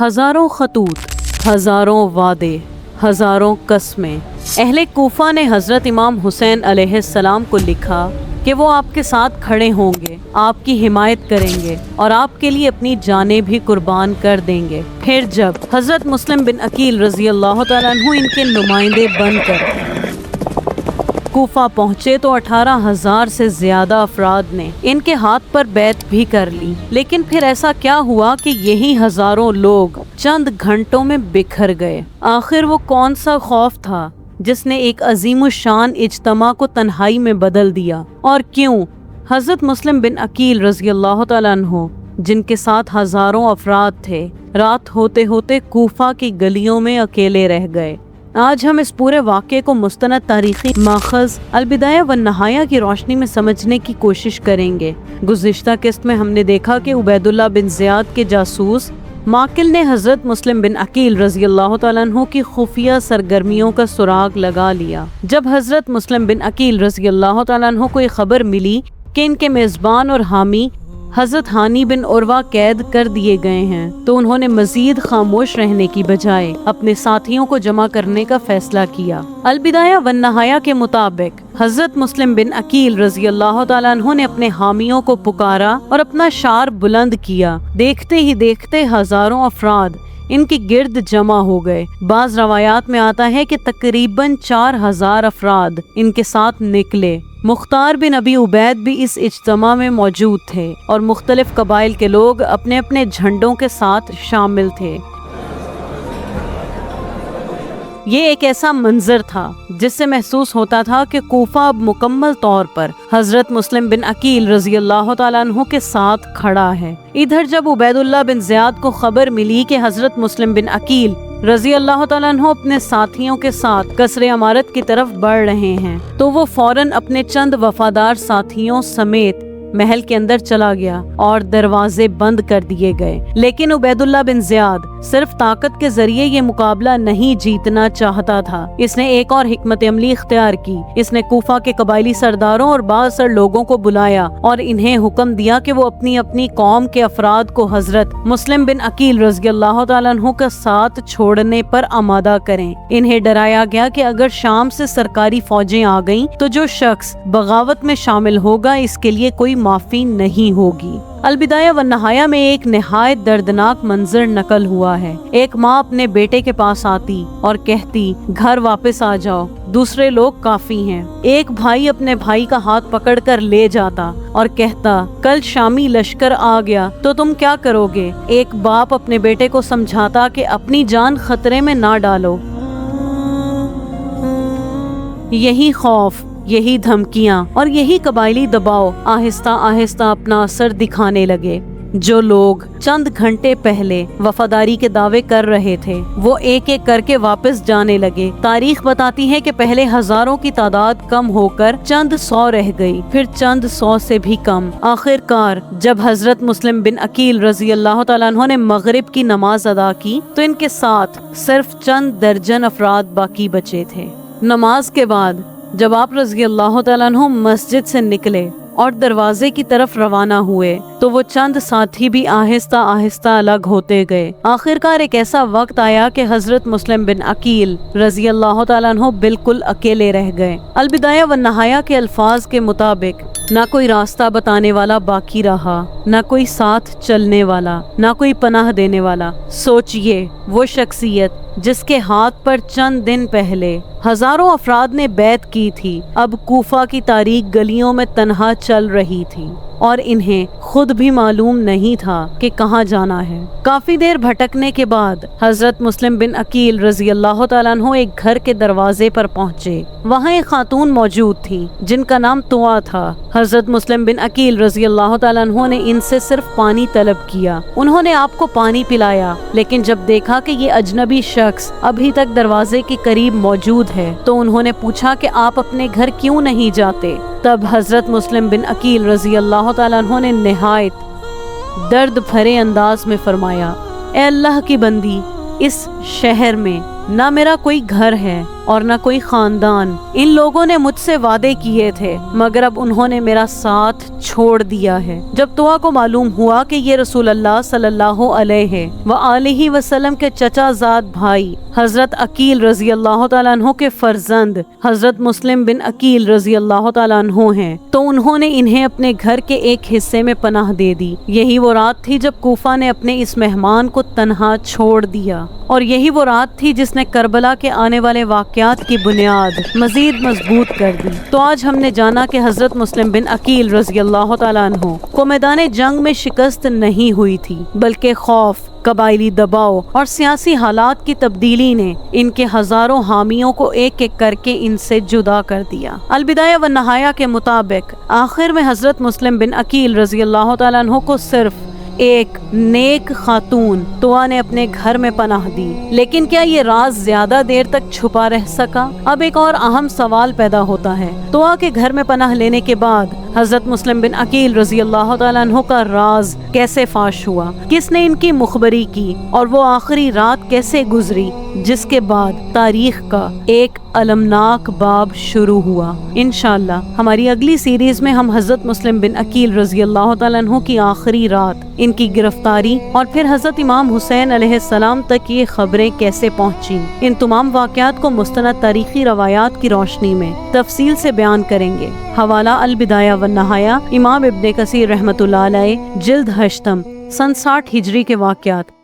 ہزاروں خطوط، ہزاروں وعدے، ہزاروں قسمیں۔ اہل کوفہ نے حضرت امام حسین علیہ السلام کو لکھا کہ وہ آپ کے ساتھ کھڑے ہوں گے، آپ کی حمایت کریں گے اور آپ کے لیے اپنی جانیں بھی قربان کر دیں گے۔ پھر جب حضرت مسلم بن عقیل رضی اللہ تعالیٰ عنہ ان کے نمائندے بن کر کوفہ پہنچے تو 18,000 سے زیادہ افراد نے ان کے ہاتھ پر بیعت بھی کر لی۔ لیکن پھر ایسا کیا ہوا کہ یہی ہزاروں لوگ چند گھنٹوں میں بکھر گئے؟ آخر وہ کون سا خوف تھا جس نے ایک عظیم الشان اجتماع کو تنہائی میں بدل دیا؟ اور کیوں حضرت مسلم بن عقیل رضی اللہ تعالیٰ عنہ، جن کے ساتھ ہزاروں افراد تھے، رات ہوتے ہوتے کوفہ کی گلیوں میں اکیلے رہ گئے؟ آج ہم اس پورے واقعے کو مستند تاریخی ماخذ البدایہ والنہایہ کی روشنی میں سمجھنے کی کوشش کریں گے۔ گزشتہ قسط میں ہم نے دیکھا کہ عبید اللہ بن زیاد کے جاسوس ماکل نے حضرت مسلم بن عقیل رضی اللہ تعالیٰ عنہ کی خفیہ سرگرمیوں کا سراغ لگا لیا۔ جب حضرت مسلم بن عقیل رضی اللہ تعالیٰ عنہ کو یہ خبر ملی کہ ان کے میزبان اور حامی حضرت ہانی بن عروہ قید کر دیے گئے ہیں، تو انہوں نے مزید خاموش رہنے کی بجائے اپنے ساتھیوں کو جمع کرنے کا فیصلہ کیا۔ البدایہ والنہایہ کے مطابق حضرت مسلم بن عقیل رضی اللہ تعالیٰ عنہ نے اپنے حامیوں کو پکارا اور اپنا شعار بلند کیا۔ دیکھتے ہی دیکھتے ہزاروں افراد ان کی گرد جمع ہو گئے۔ بعض روایات میں آتا ہے کہ تقریباً 4,000 افراد ان کے ساتھ نکلے۔ مختار بن ابی عبید بھی اس اجتماع میں موجود تھے اور مختلف قبائل کے لوگ اپنے اپنے جھنڈوں کے ساتھ شامل تھے۔ یہ ایک ایسا منظر تھا جس سے محسوس ہوتا تھا کہ کوفہ اب مکمل طور پر حضرت مسلم بن عقیل رضی اللہ تعالیٰ عنہ کے ساتھ کھڑا ہے۔ ادھر جب عبید اللہ بن زیاد کو خبر ملی کہ حضرت مسلم بن عقیل رضی اللہ تعالیٰ عنہ اپنے ساتھیوں کے ساتھ قصر عمارت کی طرف بڑھ رہے ہیں، تو وہ فوراً اپنے چند وفادار ساتھیوں سمیت محل کے اندر چلا گیا اور دروازے بند کر دیے گئے۔ لیکن عبید اللہ بن زیاد صرف طاقت کے ذریعے یہ مقابلہ نہیں جیتنا چاہتا تھا۔ اس نے ایک اور حکمت عملی اختیار کی۔ اس نے کوفہ کے قبائلی سرداروں اور بااثر لوگوں کو بلایا اور انہیں حکم دیا کہ وہ اپنی اپنی قوم کے افراد کو حضرت مسلم بن عقیل رضی اللہ تعالیٰ عنہ کا ساتھ چھوڑنے پر آمادہ کریں۔ انہیں ڈرایا گیا کہ اگر شام سے سرکاری فوجیں آ گئیں تو جو شخص بغاوت میں شامل ہوگا اس کے لیے کوئی معافی نہیں ہوگی۔ البدایہ والنہایہ میں ایک نہایت دردناک منظر نقل ہوا ہے۔ ایک ماں اپنے بیٹے کے پاس آتی اور کہتی، گھر واپس آ جاؤ، دوسرے لوگ کافی ہیں۔ ایک بھائی اپنے بھائی کا ہاتھ پکڑ کر لے جاتا اور کہتا، کل شامی لشکر آ گیا تو تم کیا کرو گے؟ ایک باپ اپنے بیٹے کو سمجھاتا کہ اپنی جان خطرے میں نہ ڈالو۔ یہی خوف، یہی دھمکیاں اور یہی قبائلی دباؤ آہستہ آہستہ اپنا اثر دکھانے لگے۔ جو لوگ چند گھنٹے پہلے وفاداری کے دعوے کر رہے تھے وہ ایک ایک کر کے واپس جانے لگے۔ تاریخ بتاتی ہے کہ پہلے ہزاروں کی تعداد کم ہو کر چند سو رہ گئی، پھر چند سو سے بھی کم۔ آخر کار جب حضرت مسلم بن عقیل رضی اللہ تعالیٰ عنہ نے مغرب کی نماز ادا کی تو ان کے ساتھ صرف چند درجن افراد باقی بچے تھے۔ نماز کے بعد جب آپ رضی اللہ تعالیٰ عنہ مسجد سے نکلے اور دروازے کی طرف روانہ ہوئے تو وہ چند ساتھی بھی آہستہ آہستہ الگ ہوتے گئے۔ آخرکار ایک ایسا وقت آیا کہ حضرت مسلم بن عقیل رضی اللہ تعالیٰ عنہ بالکل اکیلے رہ گئے۔ البدایہ والنہایہ کے الفاظ کے مطابق نہ کوئی راستہ بتانے والا باقی رہا، نہ کوئی ساتھ چلنے والا، نہ کوئی پناہ دینے والا۔ سوچئے وہ شخصیت جس کے ہاتھ پر چند دن پہلے ہزاروں افراد نے بیعت کی تھی، اب کوفہ کی تاریک گلیوں میں تنہا چل رہی تھی اور انہیں خود بھی معلوم نہیں تھا کہ کہاں جانا ہے۔ کافی دیر بھٹکنے کے بعد حضرت مسلم بن عقیل رضی اللہ تعالیٰ عنہ ایک گھر کے دروازے پر پہنچے۔ وہاں ایک خاتون موجود تھی جن کا نام طوا تھا۔ حضرت مسلم بن عقیل رضی اللہ تعالیٰ عنہ نے ان سے صرف پانی طلب کیا۔ انہوں نے آپ کو پانی پلایا، لیکن جب دیکھا کہ یہ اجنبی شخص ابھی تک دروازے کے قریب موجود ہے تو انہوں نے پوچھا کہ آپ اپنے گھر کیوں نہیں جاتے؟ تب حضرت مسلم بن عقیل رضی اللہ تعالیٰ عنہ نے نہایت درد بھرے انداز میں فرمایا، اے اللہ کی بندی، اس شہر میں نہ میرا کوئی گھر ہے اور نہ کوئی خاندان. ان لوگوں نے مجھ سے وعدے کیے تھے مگر اب انہوں نے میرا ساتھ چھوڑ دیا ہے. جب طوع کو معلوم ہوا کہ یہ رسول اللہ صلی اللہ علیہ وآلہ وسلم کے چچا زاد بھائی حضرت عقیل رضی اللہ تعالیٰ عنہ کے فرزند حضرت مسلم بن عقیل رضی اللہ تعالیٰ عنہ ہیں تو انہوں نے انہیں اپنے گھر کے ایک حصے میں پناہ دے دی. یہی وہ رات تھی جب کوفہ نے اپنے اس مہمان کو تنہا چھوڑ دیا اور یہی وہ رات تھی جس نے کربلا کے آنے والے واقعات کی بنیاد مزید مضبوط کر دی. تو آج ہم نے جانا کہ حضرت مسلم بن عقیل رضی اللہ تعالیٰ عنہ کو میدان جنگ میں شکست نہیں ہوئی تھی بلکہ خوف، قبائلی دباؤ اور سیاسی حالات کی تبدیلی نے ان کے ہزاروں حامیوں کو ایک ایک کر کے ان سے جدا کر دیا. البدایہ والنہایہ کے مطابق آخر میں حضرت مسلم بن عقیل رضی اللہ تعالیٰ عنہ کو صرف ایک نیک خاتون طوع نے اپنے گھر میں پناہ دی. لیکن کیا یہ راز زیادہ دیر تک چھپا رہ سکا؟ اب ایک اور اہم سوال پیدا ہوتا ہے. طوع کے گھر میں پناہ لینے کے بعد حضرت مسلم بن عقیل رضی اللہ تعالیٰ عنہ کا راز کیسے فاش ہوا؟ کس نے ان کی مخبری کی اور وہ آخری رات کیسے گزری جس کے بعد تاریخ کا ایک المناک باب شروع ہوا؟ انشاءاللہ ہماری اگلی سیریز میں ہم حضرت مسلم بن عقیل رضی اللہ تعالیٰ عنہ کی آخری رات، ان کی گرفتاری اور پھر حضرت امام حسین علیہ السلام تک یہ خبریں کیسے پہنچیں، ان تمام واقعات کو مستند تاریخی روایات کی روشنی میں تفصیل سے بیان کریں گے. حوالہ البدایہ والنہایہ، امام ابن کثیر رحمۃ اللہ علیہ، جلد 8، سن 60 ہجری کے واقعات.